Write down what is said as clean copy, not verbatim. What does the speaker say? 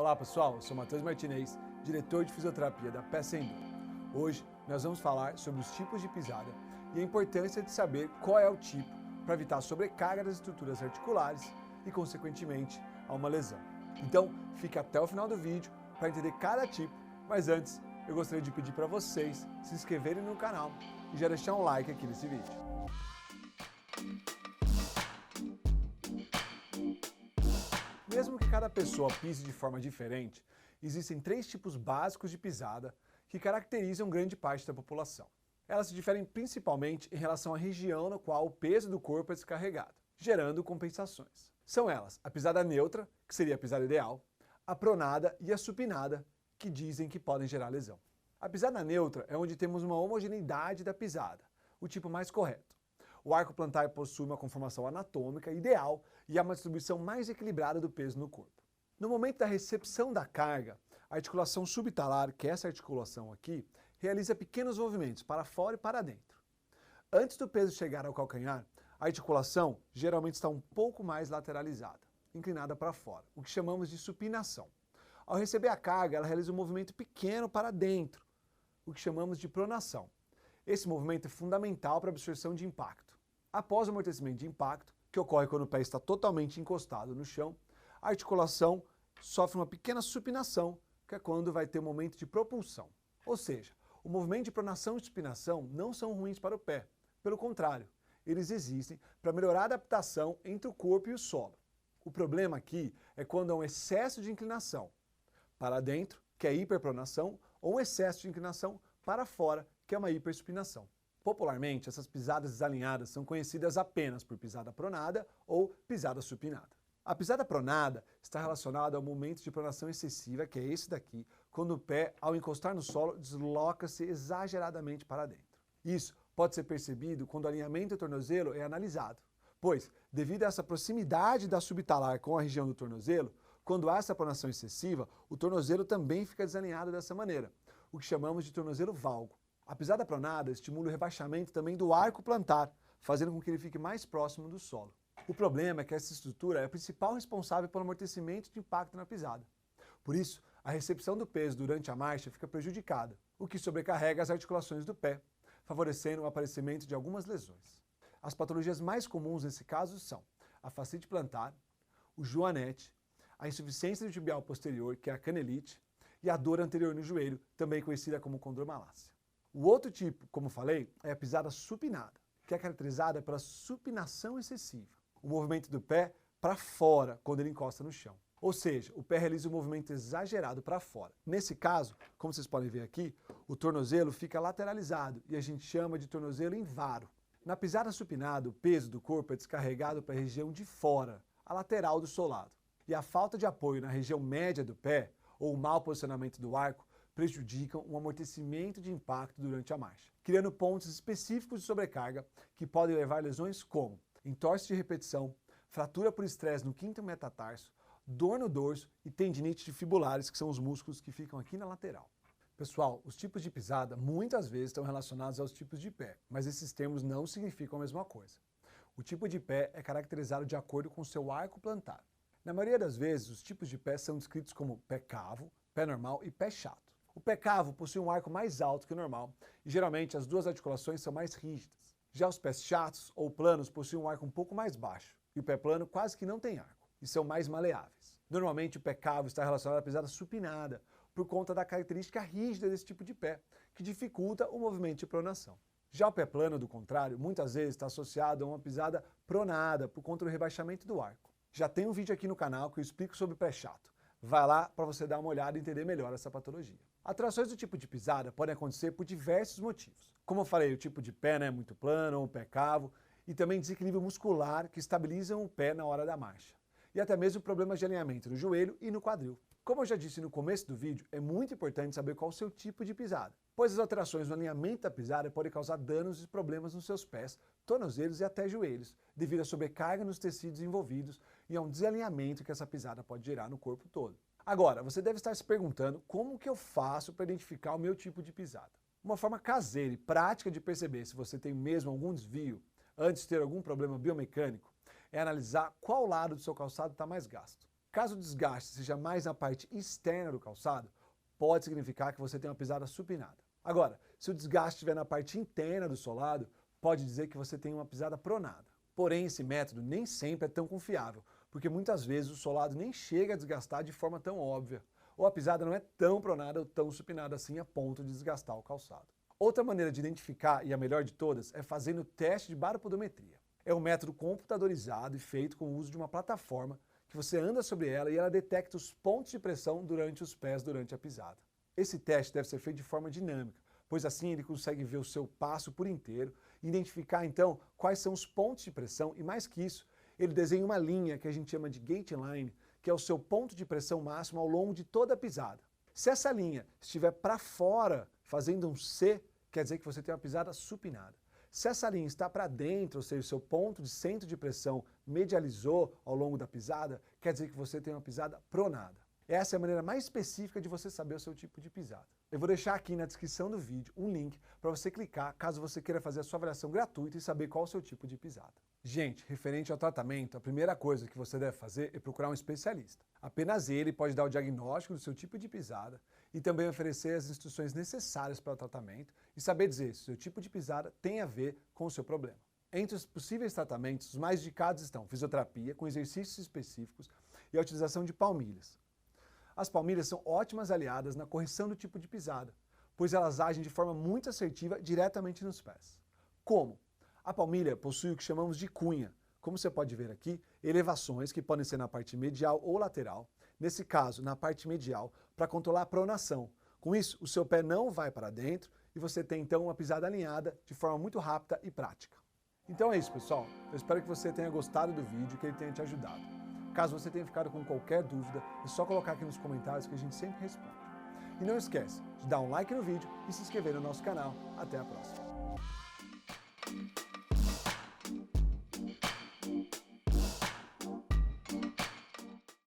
Olá pessoal, eu sou Matheus Martinez, diretor de fisioterapia da Peça Enduro. Hoje nós vamos falar sobre os tipos de pisada e a importância de saber qual é o tipo para evitar a sobrecarga das estruturas articulares e, consequentemente, a uma lesão. Então, fique até o final do vídeo para entender cada tipo, mas antes eu gostaria de pedir para vocês se inscreverem no canal e já deixar um like aqui nesse vídeo. Mesmo que cada pessoa pise de forma diferente, existem 3 tipos básicos de pisada que caracterizam grande parte da população. Elas se diferem principalmente em relação à região na qual o peso do corpo é descarregado, gerando compensações. São elas a pisada neutra, que seria a pisada ideal, a pronada e a supinada, que dizem que podem gerar lesão. A pisada neutra é onde temos uma homogeneidade da pisada, o tipo mais correto. O arco plantar possui uma conformação anatômica ideal e há uma distribuição mais equilibrada do peso no corpo. No momento da recepção da carga, a articulação subtalar, que é essa articulação aqui, realiza pequenos movimentos para fora e para dentro. Antes do peso chegar ao calcanhar, a articulação geralmente está um pouco mais lateralizada, inclinada para fora, o que chamamos de supinação. Ao receber a carga, ela realiza um movimento pequeno para dentro, o que chamamos de pronação. Esse movimento é fundamental para a absorção de impacto. Após o amortecimento de impacto, que ocorre quando o pé está totalmente encostado no chão, a articulação sofre uma pequena supinação, que é quando vai ter um momento de propulsão. Ou seja, o movimento de pronação e supinação não são ruins para o pé. Pelo contrário, eles existem para melhorar a adaptação entre o corpo e o solo. O problema aqui é quando há um excesso de inclinação para dentro, que é a hiperpronação, ou um excesso de inclinação para fora, que é uma hipersupinação. Popularmente, essas pisadas desalinhadas são conhecidas apenas por pisada pronada ou pisada supinada. A pisada pronada está relacionada ao momento de pronação excessiva, que é esse daqui, quando o pé, ao encostar no solo, desloca-se exageradamente para dentro. Isso pode ser percebido quando o alinhamento do tornozelo é analisado, pois, devido a essa proximidade da subtalar com a região do tornozelo, quando há essa pronação excessiva, o tornozelo também fica desalinhado dessa maneira, o que chamamos de tornozelo valgo. A pisada pronada estimula o rebaixamento também do arco plantar, fazendo com que ele fique mais próximo do solo. O problema é que essa estrutura é a principal responsável pelo amortecimento de impacto na pisada. Por isso, a recepção do peso durante a marcha fica prejudicada, o que sobrecarrega as articulações do pé, favorecendo o aparecimento de algumas lesões. As patologias mais comuns nesse caso são a fascite plantar, o joanete, a insuficiência tibial posterior, que é a canelite, e a dor anterior no joelho, também conhecida como condromalácia. O outro tipo, como falei, é a pisada supinada, que é caracterizada pela supinação excessiva, o movimento do pé para fora quando ele encosta no chão. Ou seja, o pé realiza um movimento exagerado para fora. Nesse caso, como vocês podem ver aqui, o tornozelo fica lateralizado e a gente chama de tornozelo em varo. Na pisada supinada, o peso do corpo é descarregado para a região de fora, a lateral do solado. E a falta de apoio na região média do pé, ou o mau posicionamento do arco, prejudicam o amortecimento de impacto durante a marcha, criando pontos específicos de sobrecarga que podem levar a lesões como entorse de repetição, fratura por estresse no quinto metatarso, dor no dorso e tendinite de fibulares, que são os músculos que ficam aqui na lateral. Pessoal, os tipos de pisada muitas vezes estão relacionados aos tipos de pé, mas esses termos não significam a mesma coisa. O tipo de pé é caracterizado de acordo com o seu arco plantar. Na maioria das vezes, os tipos de pé são descritos como pé cavo, pé normal e pé chato. O pé cavo possui um arco mais alto que o normal e geralmente as duas articulações são mais rígidas. Já os pés chatos ou planos possuem um arco um pouco mais baixo e o pé plano quase que não tem arco e são mais maleáveis. Normalmente o pé cavo está relacionado à pisada supinada por conta da característica rígida desse tipo de pé, que dificulta o movimento de pronação. Já o pé plano, do contrário, muitas vezes está associado a uma pisada pronada por conta do rebaixamento do arco. Já tem um vídeo aqui no canal que eu explico sobre o pé chato. Vai lá para você dar uma olhada e entender melhor essa patologia. Alterações do tipo de pisada podem acontecer por diversos motivos. Como eu falei, o tipo de pé muito plano ou pé cavo, e também desequilíbrio muscular que estabilizam o pé na hora da marcha. E até mesmo problemas de alinhamento no joelho e no quadril. Como eu já disse no começo do vídeo, é muito importante saber qual o seu tipo de pisada, pois as alterações no alinhamento da pisada podem causar danos e problemas nos seus pés, tornozelos e até joelhos, devido à sobrecarga nos tecidos envolvidos e a um desalinhamento que essa pisada pode gerar no corpo todo. Agora, você deve estar se perguntando como que eu faço para identificar o meu tipo de pisada. Uma forma caseira e prática de perceber se você tem mesmo algum desvio antes de ter algum problema biomecânico é analisar qual lado do seu calçado está mais gasto. Caso o desgaste seja mais na parte externa do calçado, pode significar que você tem uma pisada supinada. Agora, se o desgaste estiver na parte interna do solado, pode dizer que você tem uma pisada pronada. Porém, esse método nem sempre é tão confiável, porque muitas vezes o solado nem chega a desgastar de forma tão óbvia, ou a pisada não é tão pronada ou tão supinada assim a ponto de desgastar o calçado. Outra maneira de identificar, e a melhor de todas, é fazendo o teste de baropodometria. É um método computadorizado e feito com o uso de uma plataforma que você anda sobre ela e ela detecta os pontos de pressão durante os pés durante a pisada. Esse teste deve ser feito de forma dinâmica, pois assim ele consegue ver o seu passo por inteiro e identificar então quais são os pontos de pressão e, mais que isso, ele desenha uma linha que a gente chama de gate line, que é o seu ponto de pressão máximo ao longo de toda a pisada. Se essa linha estiver para fora, fazendo um C, quer dizer que você tem uma pisada supinada. Se essa linha está para dentro, ou seja, o seu ponto de centro de pressão medializou ao longo da pisada, quer dizer que você tem uma pisada pronada. Essa é a maneira mais específica de você saber o seu tipo de pisada. Eu vou deixar aqui na descrição do vídeo um link para você clicar caso você queira fazer a sua avaliação gratuita e saber qual é o seu tipo de pisada. Gente, referente ao tratamento, a primeira coisa que você deve fazer é procurar um especialista. Apenas ele pode dar o diagnóstico do seu tipo de pisada e também oferecer as instruções necessárias para o tratamento e saber dizer se o seu tipo de pisada tem a ver com o seu problema. Entre os possíveis tratamentos, os mais indicados estão fisioterapia, com exercícios específicos, e a utilização de palmilhas. As palmilhas são ótimas aliadas na correção do tipo de pisada, pois elas agem de forma muito assertiva diretamente nos pés. Como? A palmilha possui o que chamamos de cunha. Como você pode ver aqui, elevações que podem ser na parte medial ou lateral, nesse caso na parte medial, para controlar a pronação. Com isso, o seu pé não vai para dentro e você tem então uma pisada alinhada de forma muito rápida e prática. Então é isso, pessoal. Eu espero que você tenha gostado do vídeo e que ele tenha te ajudado. Caso você tenha ficado com qualquer dúvida, é só colocar aqui nos comentários que a gente sempre responde. E não esquece de dar um like no vídeo e se inscrever no nosso canal. Até a próxima!